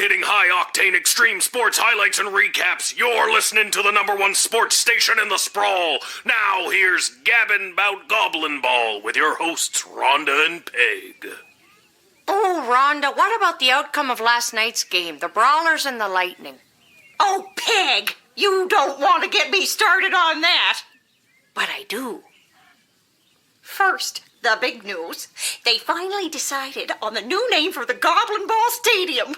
hard-hitting, high-octane extreme sports highlights and recaps. You're listening to the #1 sports station in the sprawl. Now here's Gabbin' 'Bout Goblin Ball with your hosts Rhonda and Peg. Oh, Rhonda, what about the outcome of last night's game, the Brawlers and the Lightning? Oh, Peg, you don't want to get me started on that. But I do. First, the big news. They finally decided on the new name for the Goblin Ball Stadium.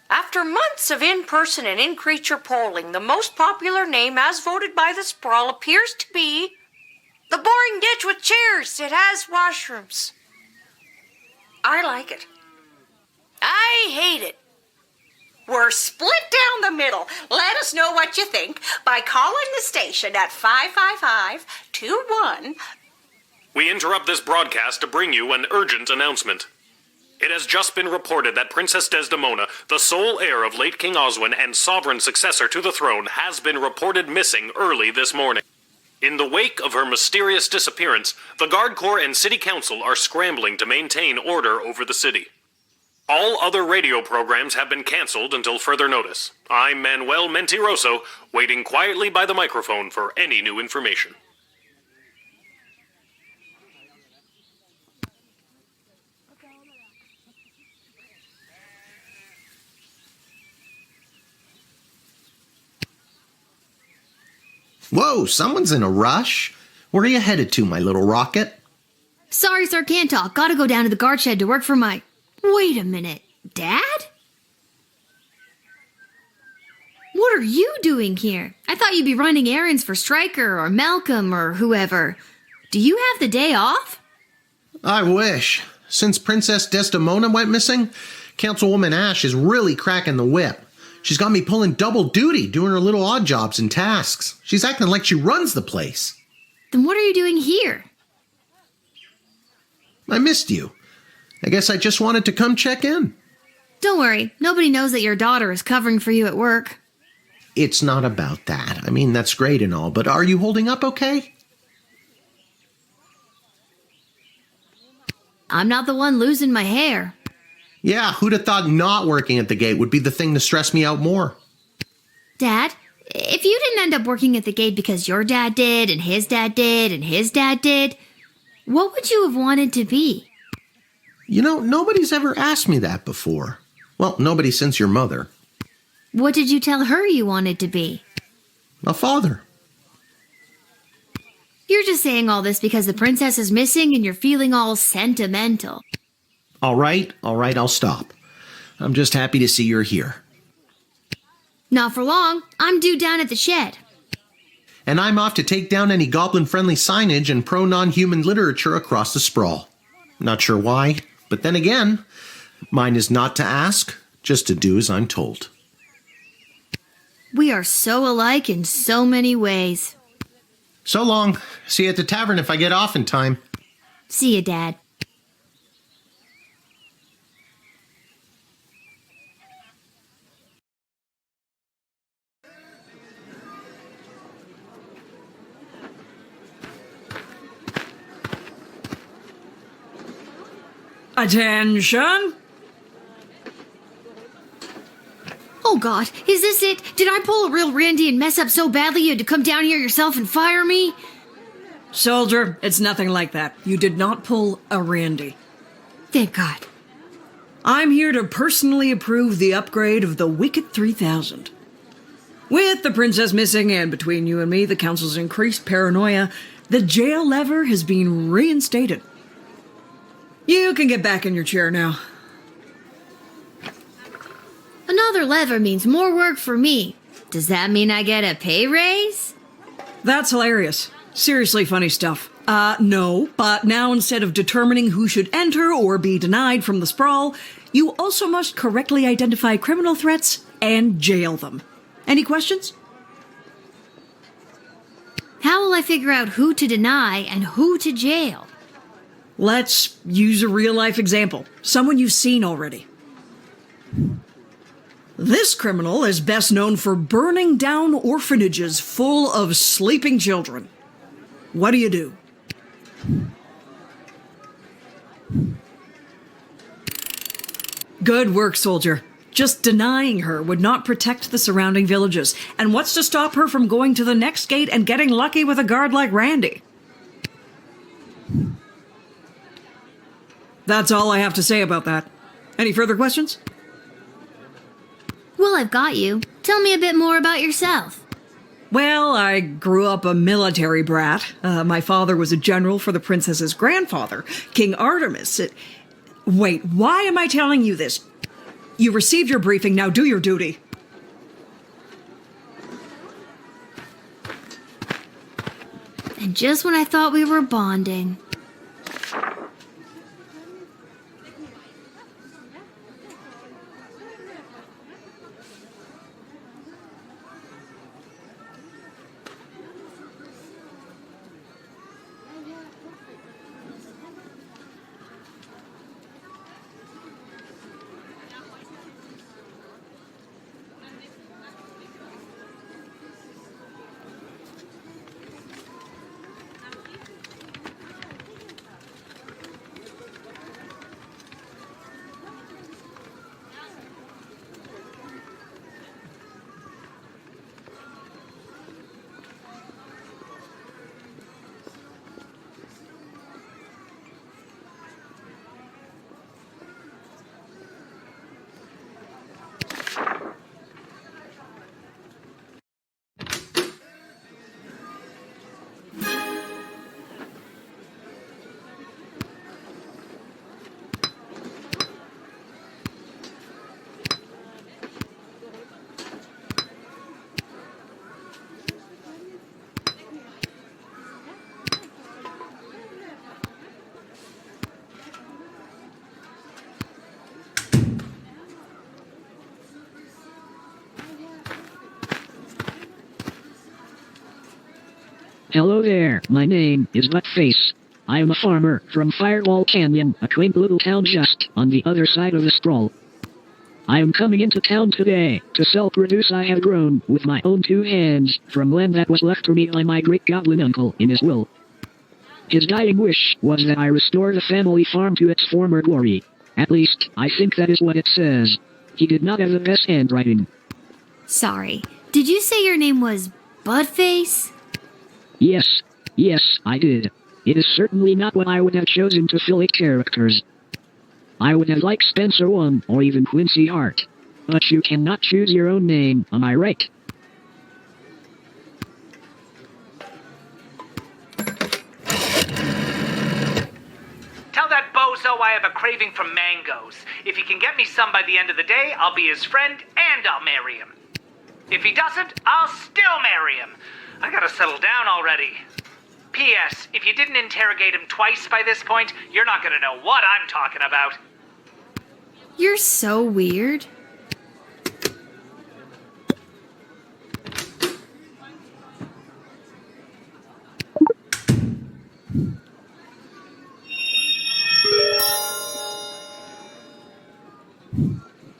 After months of in-person and in-creature polling, the most popular name as voted by the sprawl appears to be the boring ditch with chairs. It has washrooms. I like it. I hate it. We're split down the middle. Let us know what you think by calling the station at 555-21. We interrupt this broadcast to bring you an urgent announcement. It has just been reported that Princess Desdemona, the sole heir of late King Oswin and sovereign successor to the throne, has been reported missing early this morning. In the wake of her mysterious disappearance, the Guard Corps and City Council are scrambling to maintain order over the city. All other radio programs have been canceled until further notice. I'm Manuel Mentiroso, waiting quietly by the microphone for any new information. Whoa, someone's in a rush. Where are you headed to, my little rocket? Sorry, sir, can't talk. Gotta go down to the guard shed to work for my... Wait a minute. Dad? What are you doing here? I thought you'd be running errands for Stryker or Malcolm or whoever. Do you have the day off? I wish. Since Princess Desdemona went missing, Councilwoman Ash is really cracking the whip. She's got me pulling double duty, doing her little odd jobs and tasks. She's acting like she runs the place. Then what are you doing here? I missed you. I guess I just wanted to come check in. Don't worry, nobody knows that your daughter is covering for you at work. It's not about that. I mean, that's great and all, but are you holding up okay? I'm not the one losing my hair. Yeah, who'd have thought not working at the gate would be the thing to stress me out more? Dad, if you didn't end up working at the gate because your dad did, and his dad did, and his dad did, what would you have wanted to be? You know, nobody's ever asked me that before. Well, nobody since your mother. What did you tell her you wanted to be? A father. You're just saying all this because the princess is missing and you're feeling all sentimental. All right, I'll stop. I'm just happy to see you're here. Not for long. I'm due down at the shed. And I'm off to take down any goblin-friendly signage and pro-non-human literature across the sprawl. Not sure why, but then again, mine is not to ask, just to do as I'm told. We are so alike in so many ways. So long. See you at the tavern if I get off in time. See you, Dad. Attention! Oh God, is this it? Did I pull a real Randy and mess up so badly you had to come down here yourself and fire me? Soldier, it's nothing like that. You did not pull a Randy. Thank God. I'm here to personally approve the upgrade of the Wicket 3000. With the princess missing and between you and me, the council's increased paranoia, the jail lever has been reinstated. You can get back in your chair now. Another lever means more work for me. Does that mean I get a pay raise? That's hilarious. Seriously funny stuff. No, but now instead of determining who should enter or be denied from the sprawl, you also must correctly identify criminal threats and jail them. Any questions? How will I figure out who to deny and who to jail? Let's use a real-life example. Someone you've seen already. This criminal is best known for burning down orphanages full of sleeping children. What do? Good work, soldier. Just denying her would not protect the surrounding villages. And what's to stop her from going to the next gate and getting lucky with a guard like Randy? That's all I have to say about that. Any further questions? Well, I've got you. Tell me a bit more about yourself. Well, I grew up a military brat. My father was a general for the princess's grandfather, King Artemis. Wait, why am I telling you this? You received your briefing, now do your duty. And just when I thought we were bonding. Hello there, my name is Buttface. I am a farmer from Firewall Canyon, a quaint little town just on the other side of the sprawl. I am coming into town today to sell produce I have grown with my own two hands from land that was left to me by my great goblin uncle in his will. His dying wish was that I restore the family farm to its former glory. At least, I think that is what it says. He did not have the best handwriting. Sorry, did you say your name was Budface? Yes, I did. It is certainly not what I would have chosen to fill it characters. I would have liked Spencer One or even Quincy Hart. But you cannot choose your own name, am I right? Tell that bozo I have a craving for mangoes. If he can get me some by the end of the day, I'll be his friend and I'll marry him. If he doesn't, I'll still marry him. I gotta settle down already. P.S. If you didn't interrogate him twice by this point, you're not gonna know what I'm talking about. You're so weird.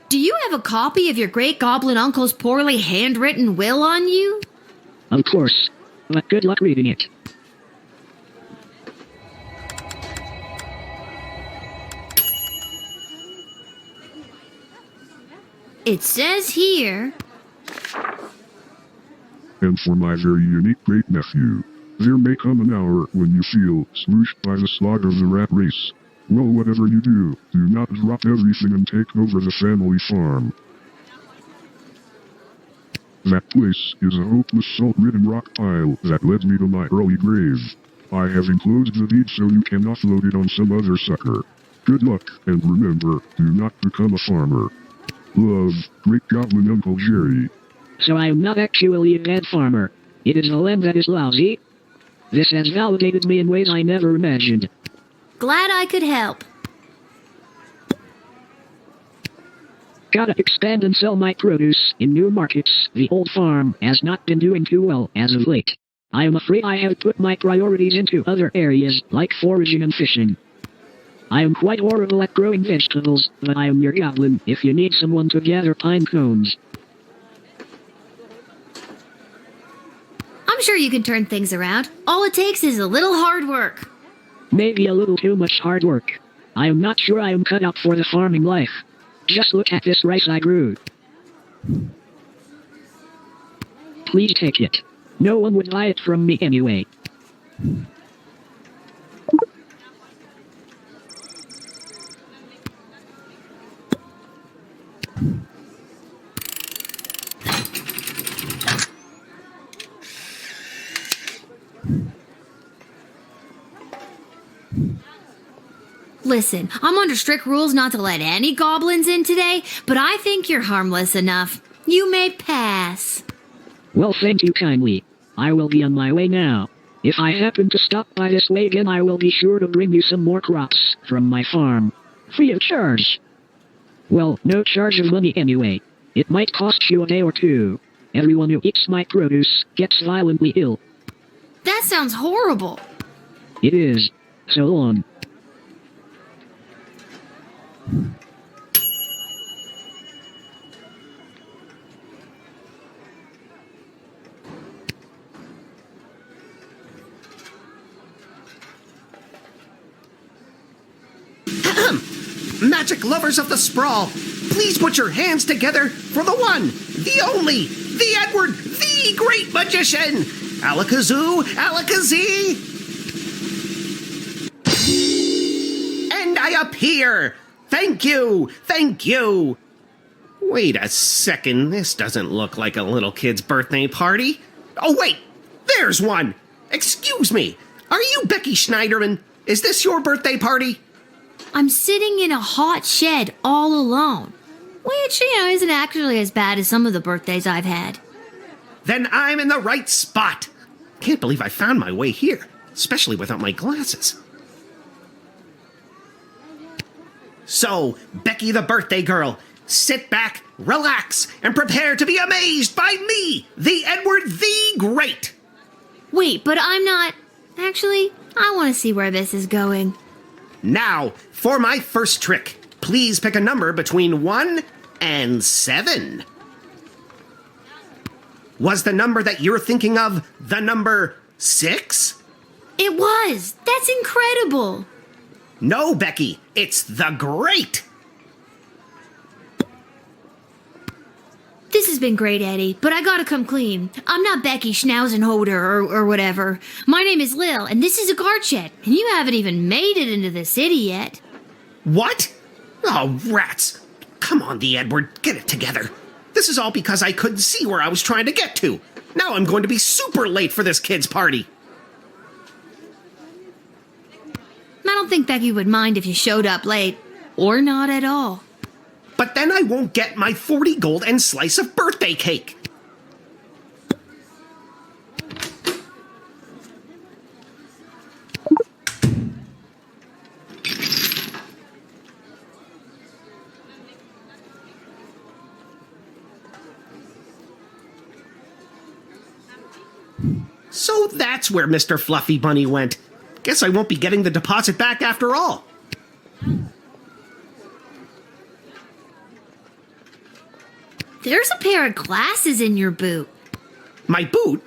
Do you have a copy of your great goblin uncle's poorly handwritten will on you? Of course, but good luck reading it. It says here... And for my very unique great-nephew, there may come an hour when you feel smooshed by the slog of the rat race. Well, whatever you do not drop everything and take over the family farm. That place is a hopeless salt-ridden rock pile that led me to my early grave. I have enclosed the deed so you can offload it on some other sucker. Good luck, and remember, do not become a farmer. Love, Great Goblin Uncle Jerry. So I am not actually a bad farmer. It is the land that is lousy. This has validated me in ways I never imagined. Glad I could help. Gotta expand and sell my produce in new markets. The old farm has not been doing too well as of late. I am afraid I have put my priorities into other areas, like foraging and fishing. I am quite horrible at growing vegetables, but I am your goblin if you need someone to gather pine cones. I'm sure you can turn things around. All it takes is a little hard work. Maybe a little too much hard work. I am not sure I am cut out for the farming life. Just look at this rice I grew. Please take it. No one would buy it from me anyway. Listen, I'm under strict rules not to let any goblins in today, but I think you're harmless enough. You may pass. Well, thank you kindly. I will be on my way now. If I happen to stop by this way again, I will be sure to bring you some more crops from my farm. Free of charge. Well, no charge of money anyway. It might cost you a day or two. Everyone who eats my produce gets violently ill. That sounds horrible. It is. So long. Magic lovers of the sprawl, please put your hands together for the one, the only, the Edward, the great magician! Alakazoo, Alakazee! And I appear! Thank you, thank you! Wait a second, this doesn't look like a little kid's birthday party. Oh wait, there's one! Excuse me, are you Becky Schneiderman? Is this your birthday party? I'm sitting in a hot shed all alone, which, isn't actually as bad as some of the birthdays I've had. Then I'm in the right spot. Can't believe I found my way here, especially without my glasses. So, Becky the birthday girl, sit back, relax, and prepare to be amazed by me, the Edward the Great. Wait, but I'm not... Actually, I want to see where this is going. Now, for my first trick, please pick a number between 1 and 7. Was the number that you're thinking of the number 6? It was! That's incredible! No, Becky, it's the Great! This has been great, Eddie, but I gotta come clean. I'm not Becky Schnauzenhoder or whatever. My name is Lil, and this is a guard shed, and you haven't even made it into the city yet. What? Oh, rats. Come on, the Edward, get it together. This is all because I couldn't see where I was trying to get to. Now I'm going to be super late for this kid's party. I don't think Becky would mind if you showed up late. Or not at all. But then I won't get my 40 gold and slice of birthday cake. So that's where Mr. Fluffy Bunny went. Guess I won't be getting the deposit back after all. There's a pair of glasses in your boot. My boot?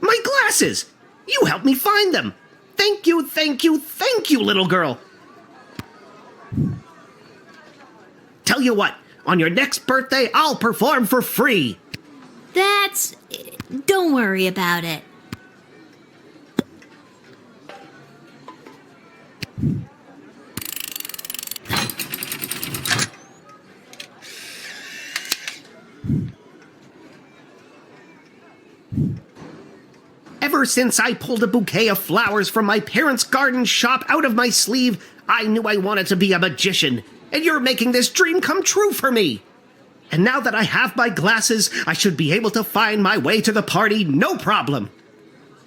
My glasses! You helped me find them! Thank you, thank you, thank you, little girl! Tell you what, on your next birthday, I'll perform for free! That's... Don't worry about it. Ever since I pulled a bouquet of flowers from my parents' garden shop out of my sleeve, I knew I wanted to be a magician, and you're making this dream come true for me. And now that I have my glasses, I should be able to find my way to the party no problem.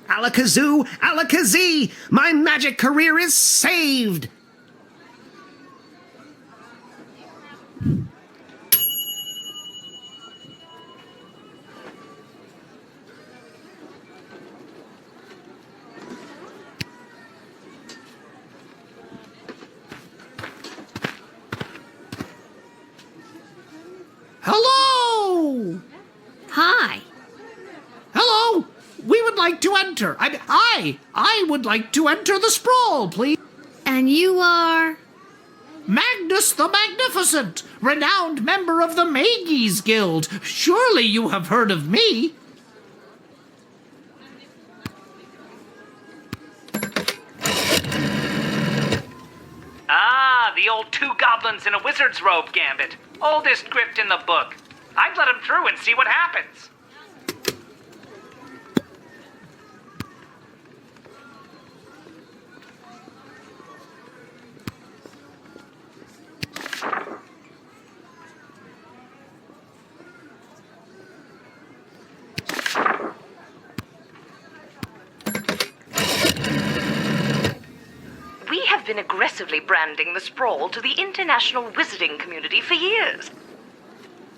Alakazoo, Alakazee, my magic career is saved! Hello! Hi. Hello! We would like to enter. I would like to enter the sprawl, please. And you are... Magnus the Magnificent, renowned member of the Mages Guild. Surely you have heard of me. Ah, the old two goblins in a wizard's robe gambit. Oldest grift in the book. I'd let him through and see what happens. We have been aggressively branding the sprawl to the international wizarding community for years.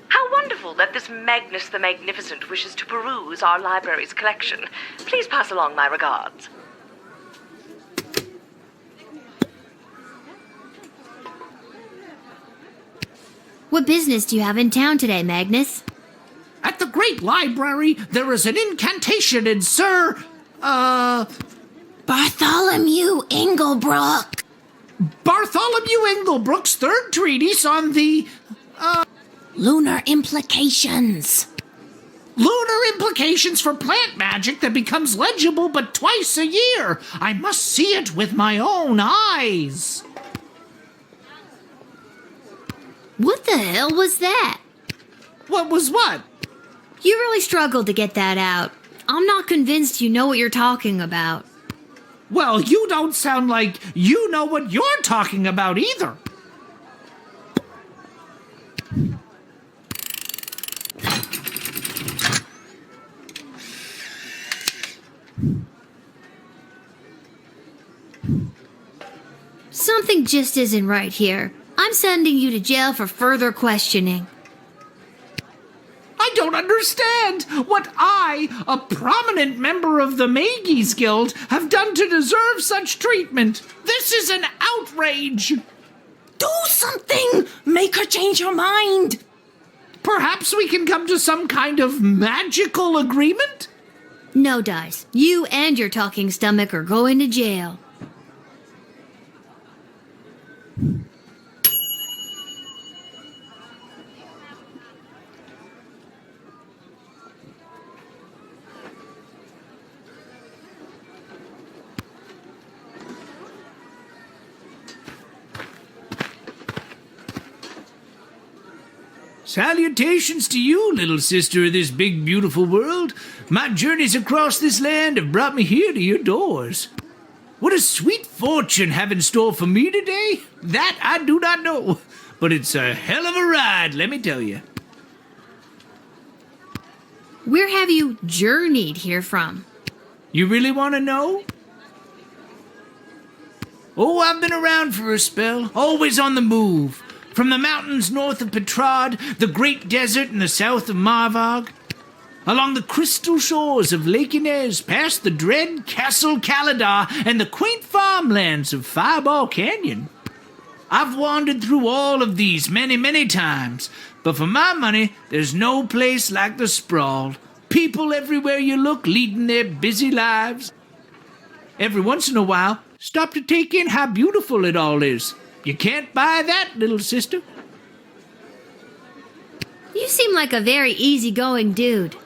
How wonderful that this Magnus the Magnificent wishes to peruse our library's collection. Please pass along my regards. What business do you have in town today, Magnus? At the Great Library, there is an incantation in Sir, Bartholomew Inglebrook. Bartholomew Inglebrook's third treatise on the, Lunar implications. lunar implications for plant magic that becomes legible but twice a year. I must see it with my own eyes. What the hell was that? What was what? You really struggled to get that out. I'm not convinced you know what you're talking about. Well, you don't sound like you know what you're talking about either. Something just isn't right here. I'm sending you to jail for further questioning. I don't understand what I, a prominent member of the Mages Guild, have done to deserve such treatment. This is an outrage. Do something! Make her change her mind! Perhaps we can come to some kind of magical agreement? No, Dice. You and your talking stomach are going to jail. Salutations to you, little sister of this big, beautiful world. My journeys across this land have brought me here to your doors. What a sweet fortune have in store for me today? That I do not know, but it's a hell of a ride, let me tell you. Where have you journeyed here from? You really want to know? Oh, I've been around for a spell, always on the move. From the mountains north of Petrad, the great desert in the south of Marvog, along the crystal shores of Lake Inez, past the dread Castle Caladar and the quaint farmlands of Fireball Canyon. I've wandered through all of these many, many times, but for my money, there's no place like the sprawl. People everywhere you look leading their busy lives. Every once in a while, stop to take in how beautiful it all is. You can't buy that, little sister. You seem like a very easygoing dude.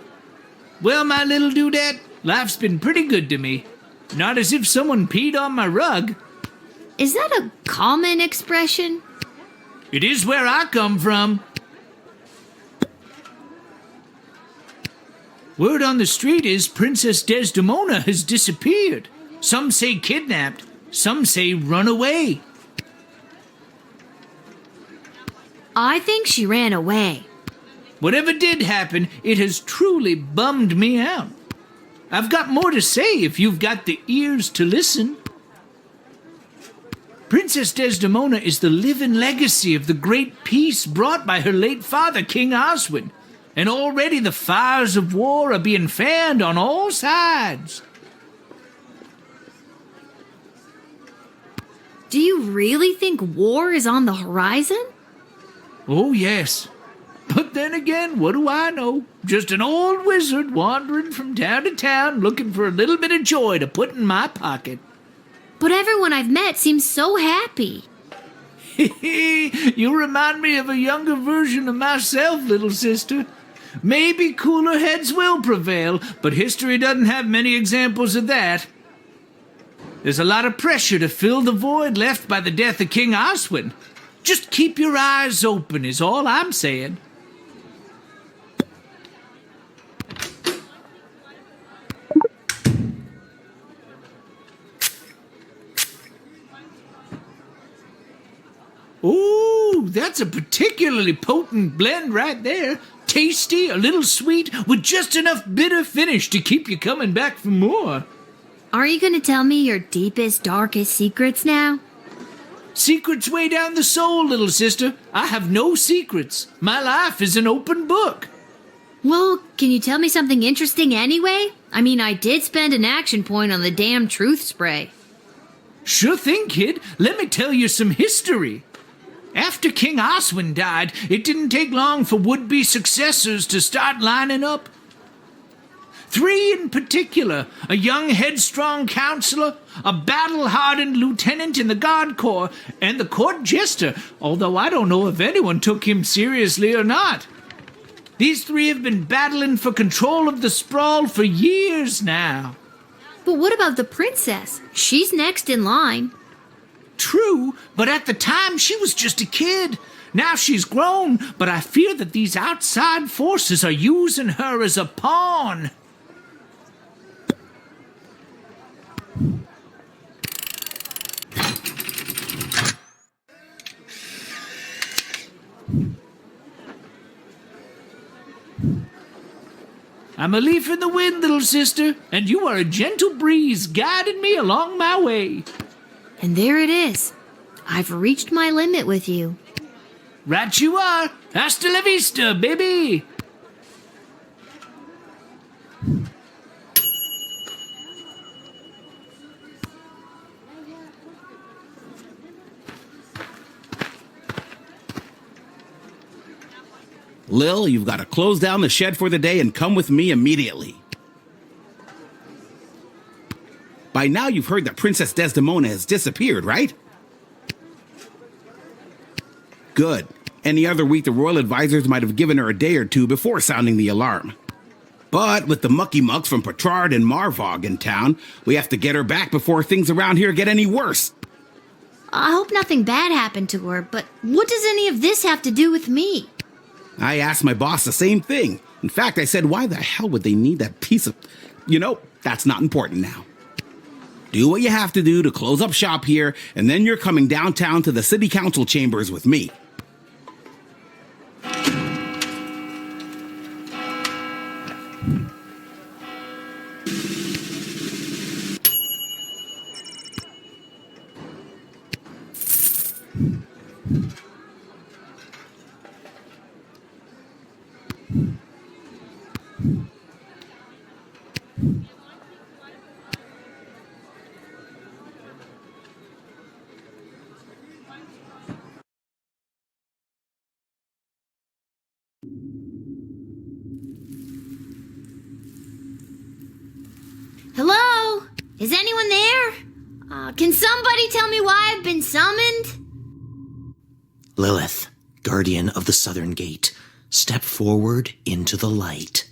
Well, my little dudette, life's been pretty good to me. Not as if someone peed on my rug. Is that a common expression? It is where I come from. Word on the street is Princess Desdemona has disappeared. Some say kidnapped, some say run away. I think she ran away. Whatever did happen, it has truly bummed me out. I've got more to say if you've got the ears to listen. Princess Desdemona is the living legacy of the great peace brought by her late father, King Oswin, and already the fires of war are being fanned on all sides. Do you really think war is on the horizon? Oh, yes. But then again, what do I know? Just an old wizard wandering from town to town looking for a little bit of joy to put in my pocket. But everyone I've met seems so happy. You remind me of a younger version of myself, little sister. Maybe cooler heads will prevail, but history doesn't have many examples of that. There's a lot of pressure to fill the void left by the death of King Oswin. Just keep your eyes open is all I'm saying. Ooh, that's a particularly potent blend right there. Tasty, a little sweet, with just enough bitter finish to keep you coming back for more. Are you gonna tell me your deepest, darkest secrets now? Secrets way down the soul, little sister. I have no secrets. My life is an open book. Well, can you tell me something interesting anyway? I mean, I did spend an action point on the damn truth spray. Sure thing, kid. Let me tell you some history. After King Oswin died, it didn't take long for would-be successors to start lining up. 3 in particular, a young headstrong counselor, a battle-hardened lieutenant in the Guard Corps, and the court jester, although I don't know if anyone took him seriously or not. These 3 have been battling for control of the sprawl for years now. But what about the princess? She's next in line. True, but at the time she was just a kid. Now she's grown, but I fear that these outside forces are using her as a pawn. I'm a leaf in the wind, little sister, and you are a gentle breeze guiding me along my way. And there it is. I've reached my limit with you. Right you are. Hasta la vista, baby. Lil, you've got to close down the shed for the day and come with me immediately. By now you've heard that Princess Desdemona has disappeared, right? Good. Any other week the royal advisors might have given her a day or two before sounding the alarm. But with the mucky mucks from Petrard and Marvog in town, we have to get her back before things around here get any worse. I hope nothing bad happened to her, but what does any of this have to do with me? I asked my boss the same thing. In fact, I said, why the hell would they need that piece of... You know, that's not important now. Do what you have to do to close up shop here, and then you're coming downtown to the city council chambers with me. Hello? Is anyone there? Can somebody tell me why I've been summoned? Lilith, guardian of the Southern Gate, step forward into the light.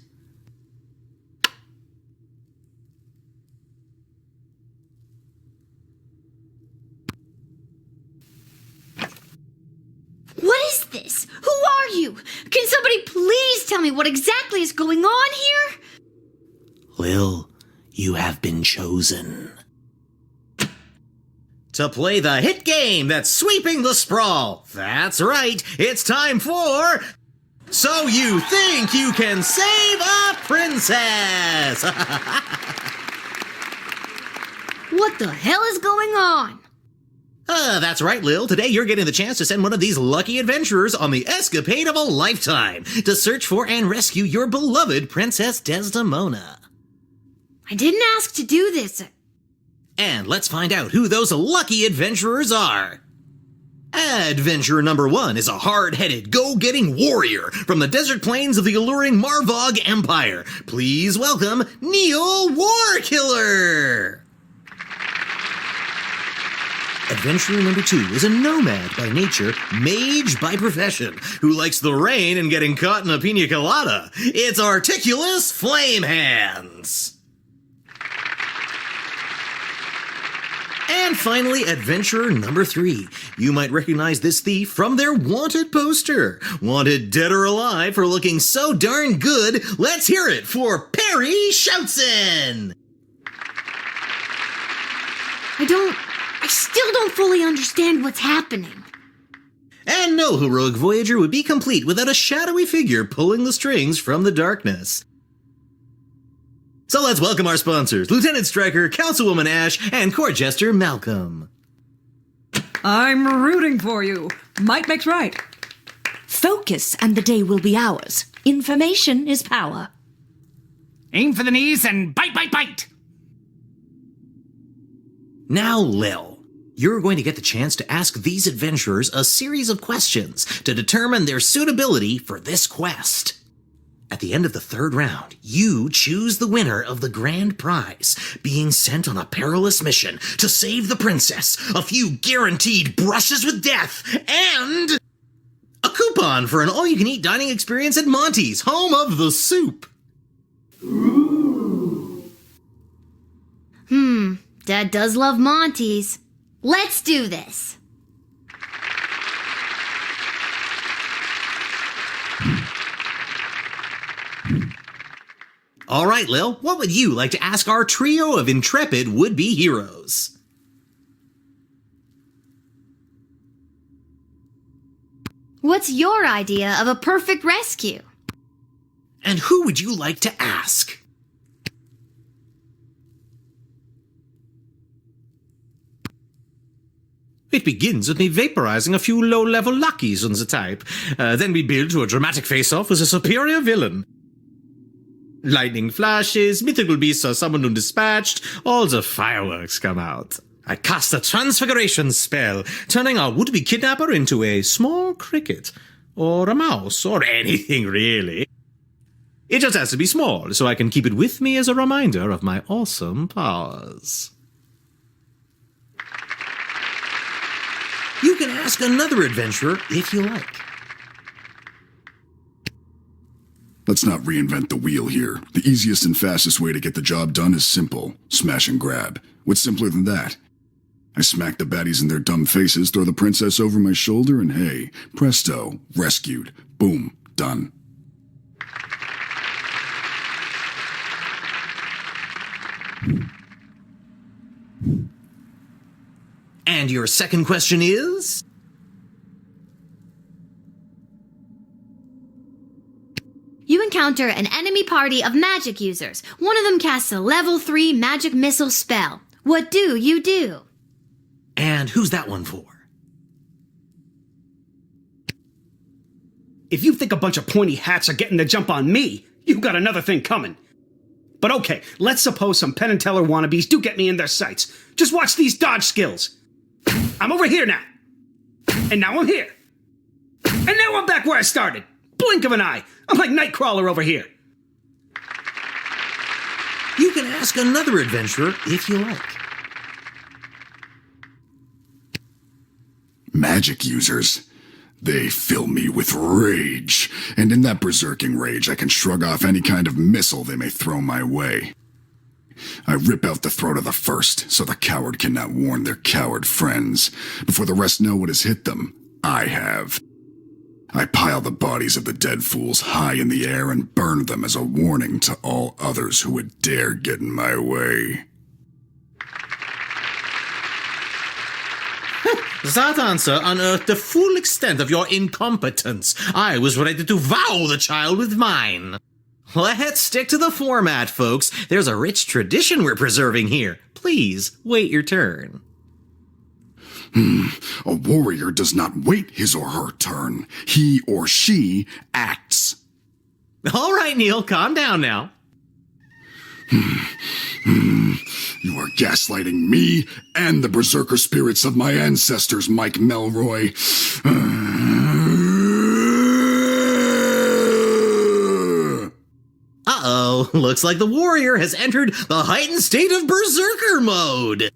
What is this? Who are you? Can somebody please tell me what exactly is going on here? Lil, you have been chosen to play the hit game that's sweeping the sprawl. That's right, it's time for... So You Think You Can Save a Princess! What the hell is going on? That's right, Lil. Today you're getting the chance to send one of these lucky adventurers on the escapade of a lifetime to search for and rescue your beloved Princess Desdemona. I didn't ask to do this. And let's find out who those lucky adventurers are. Adventurer number 1 is a hard-headed, go-getting warrior from the desert plains of the alluring Marvog Empire. Please welcome Neil Warkiller. Adventurer number 2 is a nomad by nature, mage by profession, who likes the rain and getting caught in a pina colada. It's Articulous Flame Hands. And finally, adventurer number 3. You might recognize this thief from their wanted poster. Wanted dead or alive for looking so darn good, let's hear it for Perry Shoutson! I still don't fully understand what's happening. And no heroic voyager would be complete without a shadowy figure pulling the strings from the darkness. So let's welcome our sponsors, Lieutenant Stryker, Councilwoman Ash, and Court Jester Malcolm. I'm rooting for you. Might makes right. Focus and the day will be ours. Information is power. Aim for the knees and bite, bite, bite! Now, Lil, you're going to get the chance to ask these adventurers a series of questions to determine their suitability for this quest. At the end of the 3rd round, you choose the winner of the grand prize, being sent on a perilous mission to save the princess, a few guaranteed brushes with death, and a coupon for an all-you-can-eat dining experience at Monty's, home of the soup. Dad does love Monty's. Let's do this. All right, Lil, what would you like to ask our trio of intrepid would-be heroes? What's your idea of a perfect rescue? And who would you like to ask? It begins with me vaporizing a few low-level lackeys on the type. Then we build to a dramatic face-off with a superior villain. Lightning flashes, mythical beasts are summoned and dispatched, all the fireworks come out. I cast a transfiguration spell, turning our would-be kidnapper into a small cricket, or a mouse, or anything really. It just has to be small, so I can keep it with me as a reminder of my awesome powers. You can ask another adventurer if you like. Let's not reinvent the wheel here. The easiest and fastest way to get the job done is simple. Smash and grab. What's simpler than that? I smack the baddies in their dumb faces, throw the princess over my shoulder, and hey, presto, rescued. Boom, done. And your second question is? You encounter an enemy party of magic users. One of them casts a level 3 magic missile spell. What do you do? And who's that one for? If you think a bunch of pointy hats are getting the jump on me, you got another thing coming. But okay, let's suppose some Penn and Teller wannabes do get me in their sights. Just watch these dodge skills. I'm over here now. And now I'm here. And now I'm back where I started. Blink of an eye. I'm like Nightcrawler over here. You can ask another adventurer if you like. Magic users. They fill me with rage, and in that berserking rage I can shrug off any kind of missile they may throw my way. I rip out the throat of the first, so the coward cannot warn their coward friends. Before the rest know what has hit them, I have. I pile the bodies of the dead fools high in the air and burn them as a warning to all others who would dare get in my way. That answer unearthed the full extent of your incompetence. I was ready to wow the child with mine. Let's stick to the format, folks. There's a rich tradition we're preserving here. Please, wait your turn. A warrior does not wait his or her turn. He or she acts. All right, Neil, calm down now. You are gaslighting me and the berserker spirits of my ancestors, Mike Melroy. Uh-oh, looks like the warrior has entered the heightened state of berserker mode.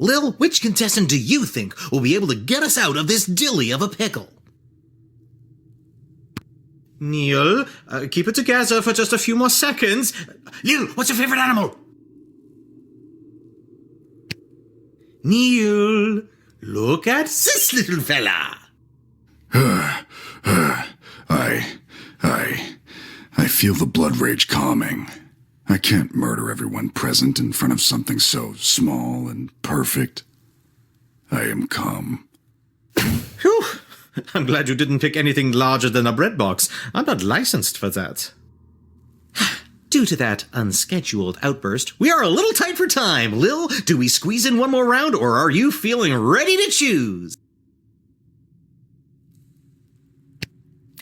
Lil, which contestant do you think will be able to get us out of this dilly of a pickle? Neil, keep it together for just a few more seconds. Lil, what's your favorite animal? Neil, look at this little fella. I feel the blood rage calming. I can't murder everyone present in front of something so small and perfect. I am calm. Phew. I'm glad you didn't pick anything larger than a bread box. I'm not licensed for that. Due to that unscheduled outburst, we are a little tight for time. Lil, do we squeeze in one more round, or are you feeling ready to choose?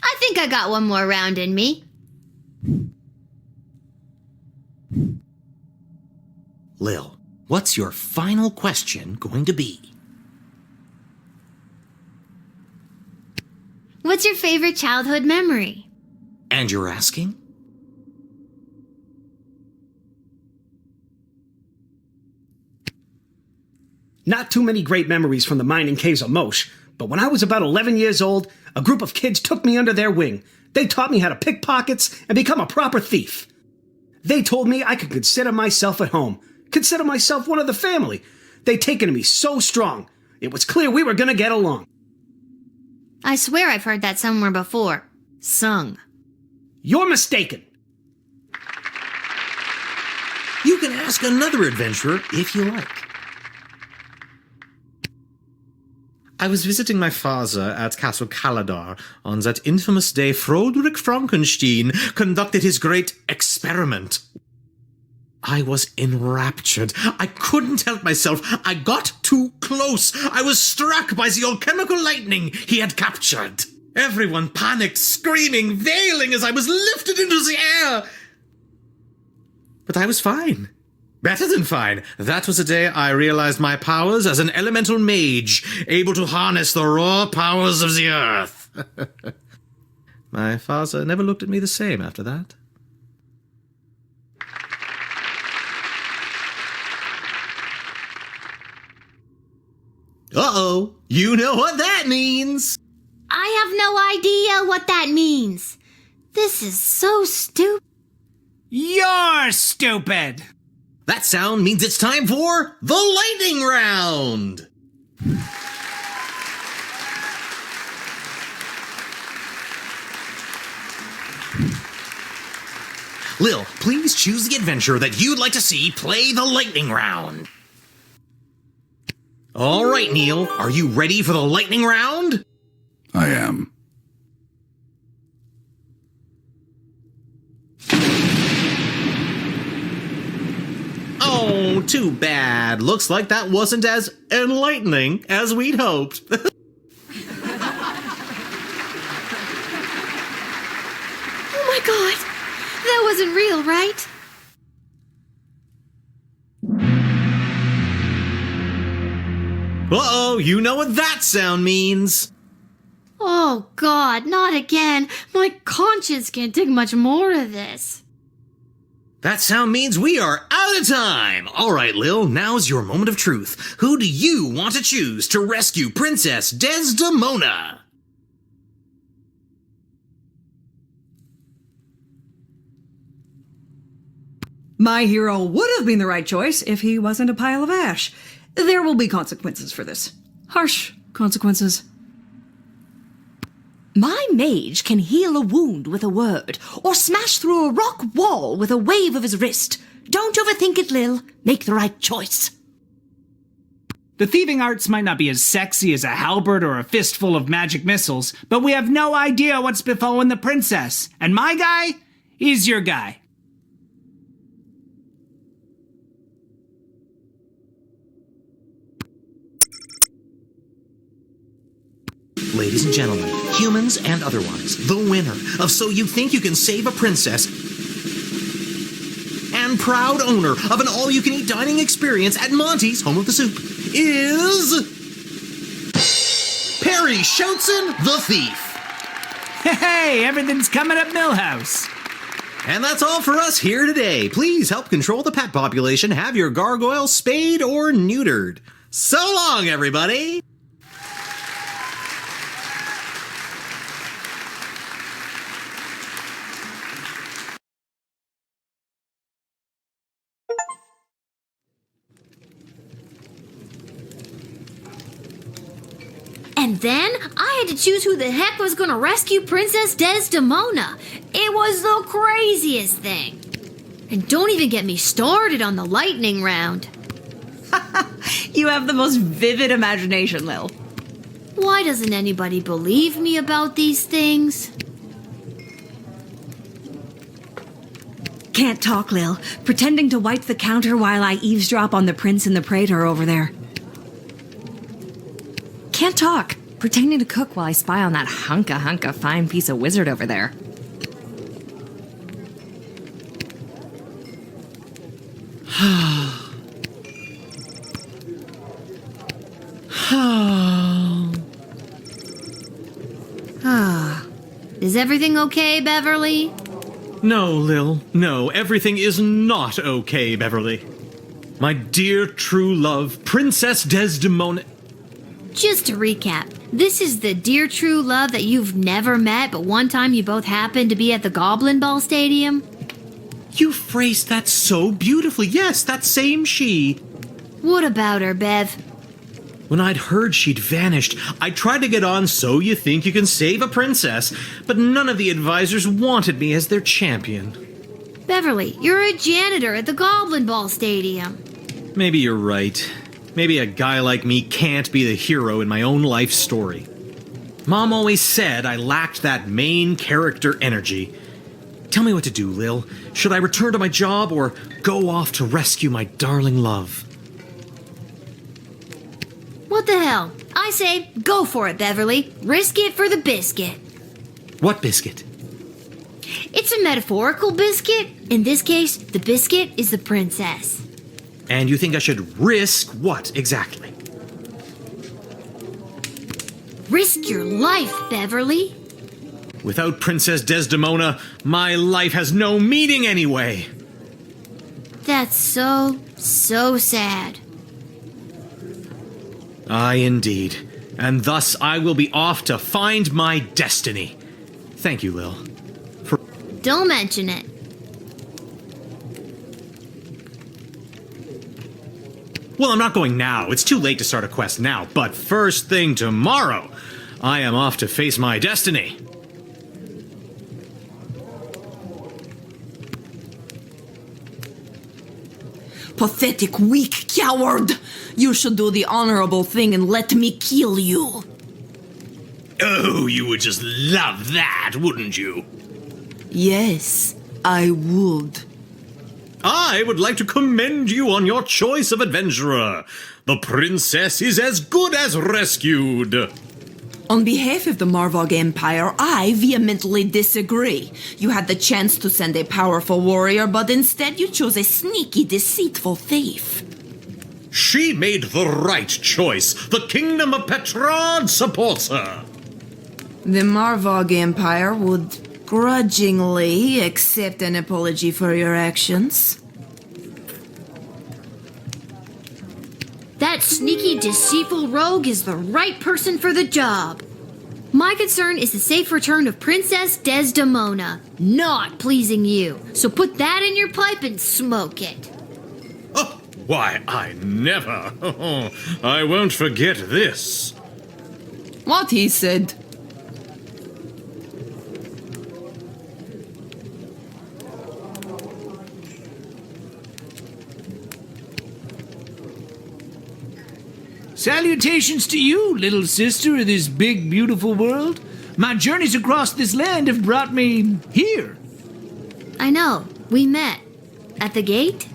I think I got one more round in me. Lil, what's your final question going to be? What's your favorite childhood memory? And you're asking? Not too many great memories from the mining caves of Mosh, but when I was about 11 years old, a group of kids took me under their wing. They taught me how to pick pockets and become a proper thief. They told me I could consider myself at home, consider myself one of the family. They'd taken to me so strong, it was clear we were gonna get along. I swear I've heard that somewhere before. Sung. You're mistaken. You can ask another adventurer if you like. I was visiting my father at Castle Caladar on that infamous day Froderick Frankenstein conducted his great experiment. I was enraptured. I couldn't help myself. I got too close. I was struck by the alchemical lightning he had captured. Everyone panicked, screaming, wailing as I was lifted into the air. But I was fine. Better than fine. That was the day I realized my powers as an elemental mage, able to harness the raw powers of the earth. My father never looked at me the same after that. Uh-oh, you know what that means. I have no idea what that means. This is so stupid. You're stupid. That sound means it's time for the lightning round. Lil, please choose the adventurer that you'd like to see play the lightning round. All right, Neil, are you ready for the lightning round? I am. Oh, too bad. Looks like that wasn't as enlightening as we'd hoped. Oh my god! That wasn't real, right? Uh-oh, you know what that sound means. Oh god, not again. My conscience can't take much more of this. That sound means we are out of time. All right, Lil, now's your moment of truth. Who do you want to choose to rescue Princess Desdemona? My hero would have been the right choice if he wasn't a pile of ash. There will be consequences for this. Harsh consequences. My mage can heal a wound with a word, or smash through a rock wall with a wave of his wrist. Don't overthink it, Lil. Make the right choice. The thieving arts might not be as sexy as a halberd or a fistful of magic missiles, but we have no idea what's befallen the princess. And my guy is your guy. Ladies and gentlemen, humans and otherwise, the winner of So You Think You Can Save a Princess and proud owner of an all-you-can-eat dining experience at Monty's Home of the Soup is Perry Shoutson, the Thief. Hey, everything's coming up Millhouse. And that's all for us here today. Please help control the pet population. Have your gargoyle spayed or neutered. So long, everybody! And then I had to choose who the heck was going to rescue Princess Desdemona. It was the craziest thing. And don't even get me started on the lightning round. You have the most vivid imagination, Lil. Why doesn't anybody believe me about these things? Can't talk, Lil. Pretending to wipe the counter while I eavesdrop on the Prince and the Praetor over there. Can't talk. Pretending to cook while I spy on that hunka fine piece of wizard over there. Is everything okay, Beverly? No, Lil. No, everything is not okay, Beverly. My dear true love, Princess Desdemona... Just to recap, this is the dear true love that you've never met, but one time you both happened to be at the Goblin Ball Stadium? You phrased that so beautifully. Yes, that same she. What about her, Bev? When I'd heard she'd vanished, I tried to get on So You Think You Can Save a Princess, but none of the advisors wanted me as their champion. Beverly, you're a janitor at the Goblin Ball Stadium. Maybe you're right. Maybe a guy like me can't be the hero in my own life story. Mom always said I lacked that main character energy. Tell me what to do, Lil. Should I return to my job or go off to rescue my darling love? What the hell? I say, go for it, Beverly. Risk it for the biscuit. What biscuit? It's a metaphorical biscuit. In this case, the biscuit is the princess. And you think I should risk what exactly? Risk your life, Beverly. Without Princess Desdemona, my life has no meaning anyway. That's so sad. Aye, indeed. And thus I will be off to find my destiny. Thank you, Lil. Don't mention it. Well, I'm not going now. It's too late to start a quest now. But first thing tomorrow, I am off to face my destiny. Pathetic, weak coward! You should do the honorable thing and let me kill you. Oh, you would just love that, wouldn't you? Yes, I would. I would like to commend you on your choice of adventurer. The princess is as good as rescued. On behalf of the Marvog Empire, I vehemently disagree. You had the chance to send a powerful warrior, but instead you chose a sneaky, deceitful thief. She made the right choice. The kingdom of Petrod supports her. The Marvog Empire would grudgingly accept an apology for your actions. That sneaky, deceitful rogue is the right person for the job. My concern is the safe return of Princess Desdemona, not pleasing you. So put that in your pipe and smoke it. Oh, why, I never. I won't forget this. What he said. Salutations to you, little sister of this big, beautiful world. My journeys across this land have brought me here. I know. We met. At the gate?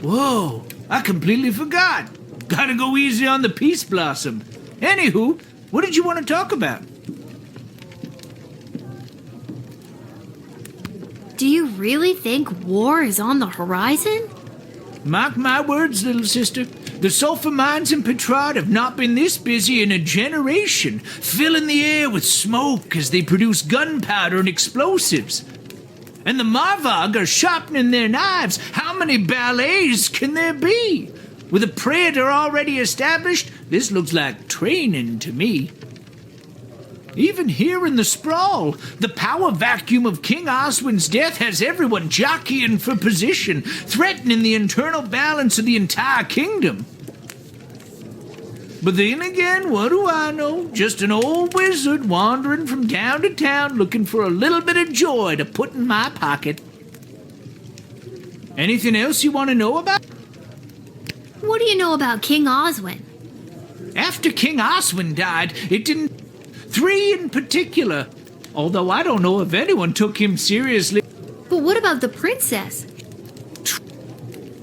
Whoa, I completely forgot. Gotta go easy on the Peace Blossom. Anywho, what did you want to talk about? Do you really think war is on the horizon? Mark my words, little sister. The sulfur mines in Petrod have not been this busy in a generation, filling the air with smoke as they produce gunpowder and explosives. And the Marvog are sharpening their knives. How many ballets can there be? With a praetor already established, this looks like training to me. Even here in the sprawl, the power vacuum of King Oswin's death has everyone jockeying for position, threatening the internal balance of the entire kingdom. But then again, what do I know? Just an old wizard wandering from town to town looking for a little bit of joy to put in my pocket. Anything else you want to know about? What do you know about King Oswin? After King Oswin died, it didn't... 3 in particular. Although I don't know if anyone took him seriously. But what about the princess?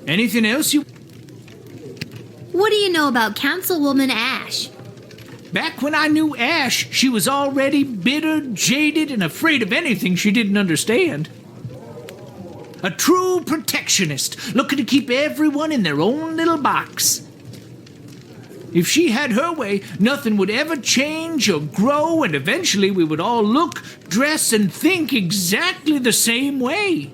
Anything else you... What do you know about Councilwoman Ash? Back when I knew Ash, she was already bitter, jaded, and afraid of anything she didn't understand. A true protectionist, looking to keep everyone in their own little box. If she had her way, nothing would ever change or grow, and eventually we would all look, dress, and think exactly the same way.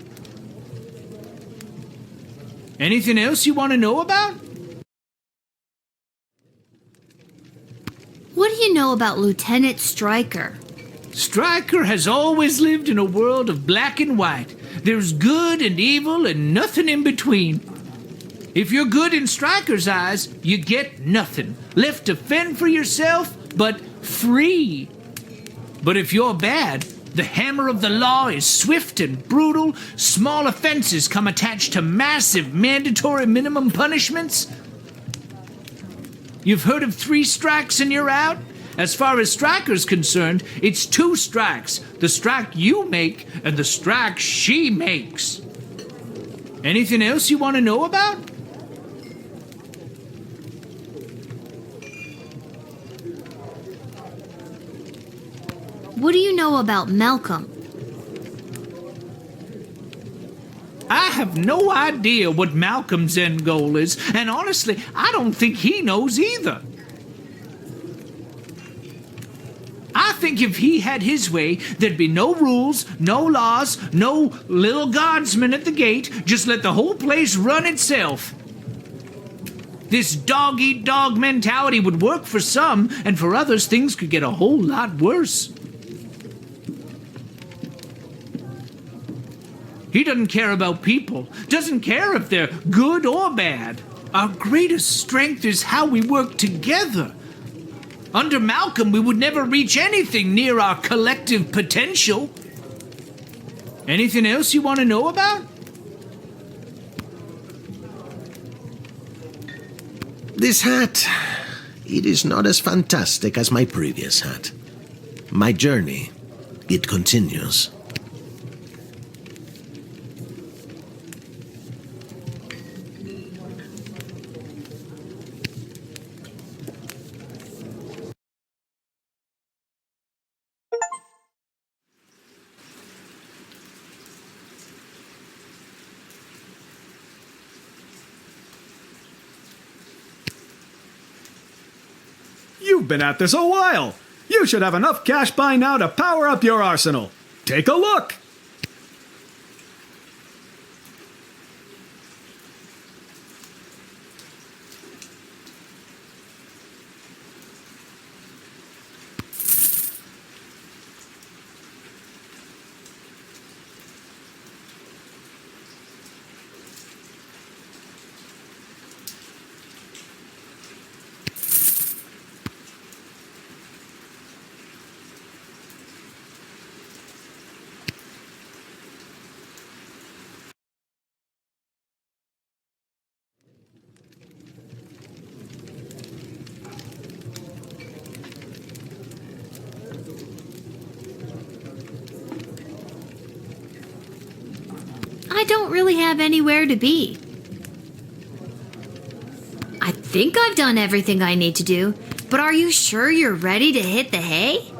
Anything else you want to know about? What do you know about Lieutenant Stryker? Stryker has always lived in a world of black and white. There's good and evil and nothing in between. If you're good in Stryker's eyes, you get nothing. Left to fend for yourself, but free. But if you're bad, the hammer of the law is swift and brutal. Small offenses come attached to massive mandatory minimum punishments. You've heard of 3 strikes and you're out? As far as Stryker's concerned, it's 2 strikes. The strike you make and the strike she makes. Anything else you want to know about? What do you know about Malcolm? I have no idea what Malcolm's end goal is, and honestly, I don't think he knows either. I think if he had his way, there'd be no rules, no laws, no Lil Guardsman at the gate. Just let the whole place run itself. This dog-eat-dog mentality would work for some, and for others, things could get a whole lot worse. He doesn't care about people, doesn't care if they're good or bad. Our greatest strength is how we work together. Under Malcolm, we would never reach anything near our collective potential. Anything else you want to know about? This hat, it is not as fantastic as my previous hat. My journey, it continues. You've been at this a while. You should have enough cash by now to power up your arsenal. Take a look. I don't really have anywhere to be. I think I've done everything I need to do, but are you sure you're ready to hit the hay?